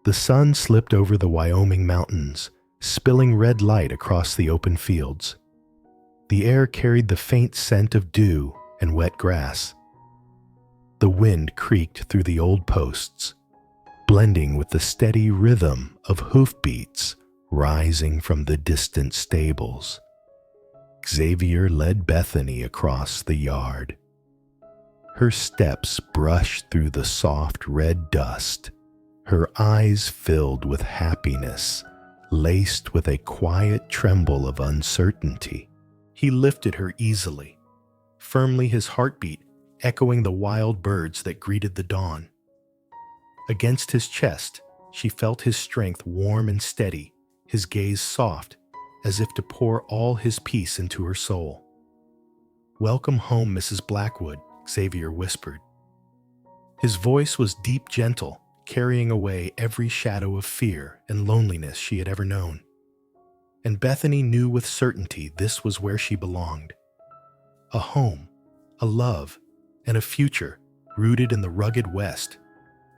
The sun slipped over the Wyoming mountains, spilling red light across the open fields. The air carried the faint scent of dew and wet grass. The wind creaked through the old posts, blending with the steady rhythm of hoofbeats rising from the distant stables. Xavier led Bethany across the yard. Her steps brushed through the soft red dust, her eyes filled with happiness, laced with a quiet tremble of uncertainty. He lifted her easily, firmly, his heartbeat echoing the wild birds that greeted the dawn. Against his chest, she felt his strength warm and steady, his gaze soft, as if to pour all his peace into her soul. "Welcome home, Mrs. Blackwood," Xavier whispered. His voice was deep, gentle, carrying away every shadow of fear and loneliness she had ever known. And Bethany knew with certainty this was where she belonged. A home, a love, and a future rooted in the rugged West,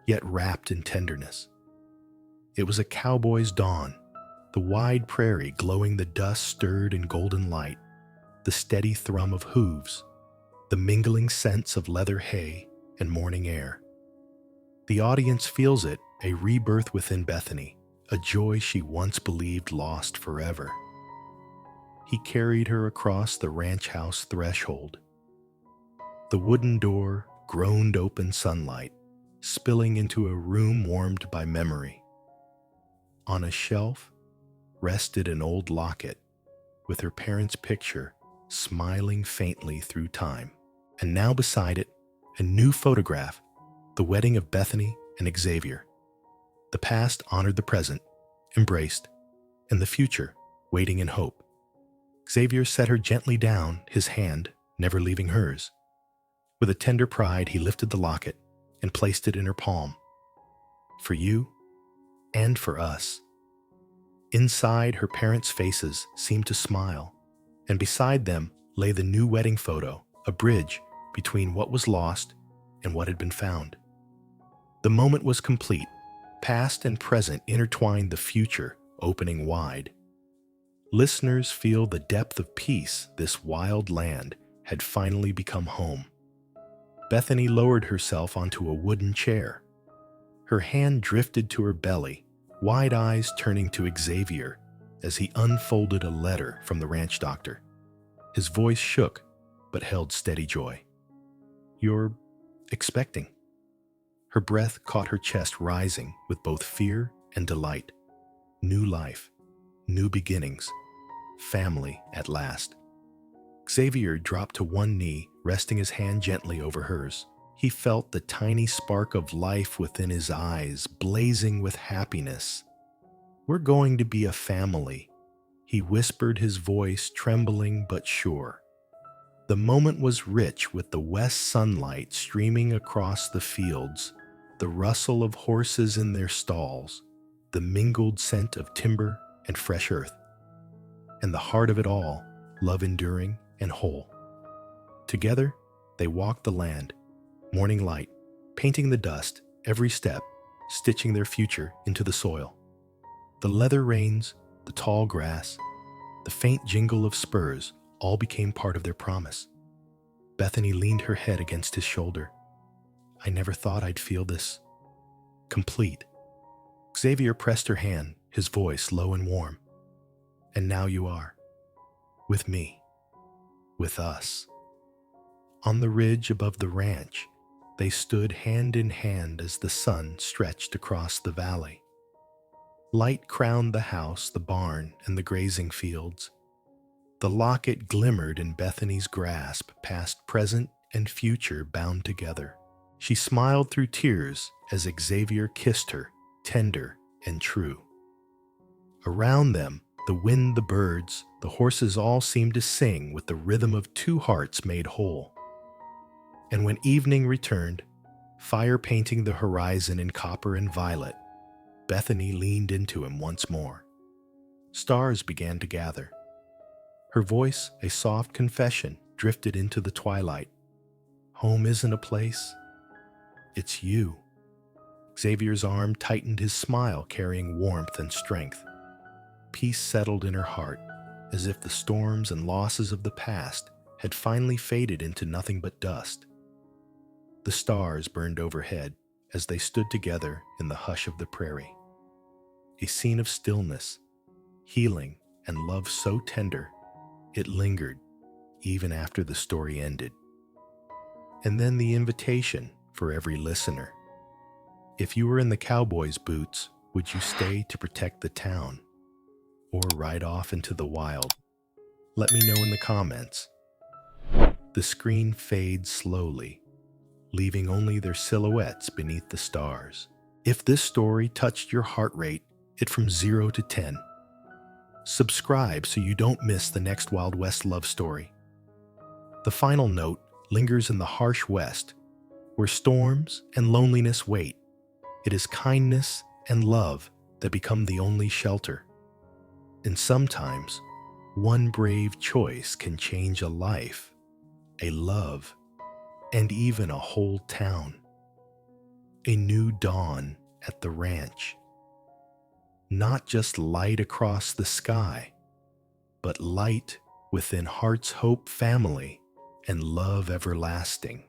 yet wrapped in tenderness. It was a cowboy's dawn, the wide prairie glowing, the dust stirred in golden light, the steady thrum of hooves, the mingling scents of leather hay and morning air. The audience feels it, a rebirth within Bethany, a joy she once believed lost forever. He carried her across the ranch house threshold. The wooden door groaned open, sunlight spilling into a room warmed by memory. On a shelf rested an old locket with her parents' picture smiling faintly through time. And now beside it, a new photograph, the wedding of Bethany and Xavier. The past honored the present, embraced, and the future waiting in hope. Xavier set her gently down, his hand never leaving hers. With a tender pride, he lifted the locket and placed it in her palm. "For you and for us." Inside, her parents' faces seemed to smile, and beside them lay the new wedding photo, a bridge between what was lost and what had been found. The moment was complete. Past and present intertwined, the future opening wide. Listeners feel the depth of peace. This wild land had finally become home. Bethany lowered herself onto a wooden chair. Her hand drifted to her belly, wide eyes turning to Xavier as he unfolded a letter from the ranch doctor. His voice shook, but held steady joy. "You're expecting." Her breath caught her chest, rising with both fear and delight. New life, new beginnings, family at last. Xavier dropped to one knee, resting his hand gently over hers. He felt the tiny spark of life within his eyes, blazing with happiness. "We're going to be a family," he whispered, his voice trembling but sure. The moment was rich with the west sunlight streaming across the fields, the rustle of horses in their stalls, the mingled scent of timber and fresh earth, and the heart of it all, love enduring and whole. Together, they walked the land, morning light, painting the dust, every step, stitching their future into the soil. The leather reins, the tall grass, the faint jingle of spurs all became part of their promise. Bethany leaned her head against his shoulder. I never thought I'd feel this complete. Xavier pressed her hand, his voice low and warm. And now you are. With me. With us. On the ridge above the ranch, they stood hand in hand as the sun stretched across the valley. Light crowned the house, the barn, and the grazing fields. The locket glimmered in Bethany's grasp, past, present, and future bound together. She smiled through tears as Xavier kissed her, tender and true. Around them, the wind, the birds, the horses all seemed to sing with the rhythm of two hearts made whole. And when evening returned, fire painting the horizon in copper and violet, Bethany leaned into him once more. Stars began to gather. Her voice, a soft confession, drifted into the twilight. Home isn't a place. It's you. Xavier's arm tightened, his smile carrying warmth and strength. Peace settled in her heart, as if the storms and losses of the past had finally faded into nothing but dust. The stars burned overhead as they stood together in the hush of the prairie. A scene of stillness, healing, and love so tender, it lingered even after the story ended. And then the invitation for every listener. If you were in the cowboy's boots, would you stay to protect the town or ride off into the wild? Let me know in the comments. The screen fades slowly, leaving only their silhouettes beneath the stars. If this story touched your heart rate, it from 0 to 10. Subscribe so you don't miss the next Wild West love story. The final note lingers in the harsh West, where storms and loneliness wait. It is kindness and love that become the only shelter. And sometimes, one brave choice can change a life, a love, and even a whole town. A new dawn at the ranch. Not just light across the sky, but light within Heart's Hope family and love everlasting.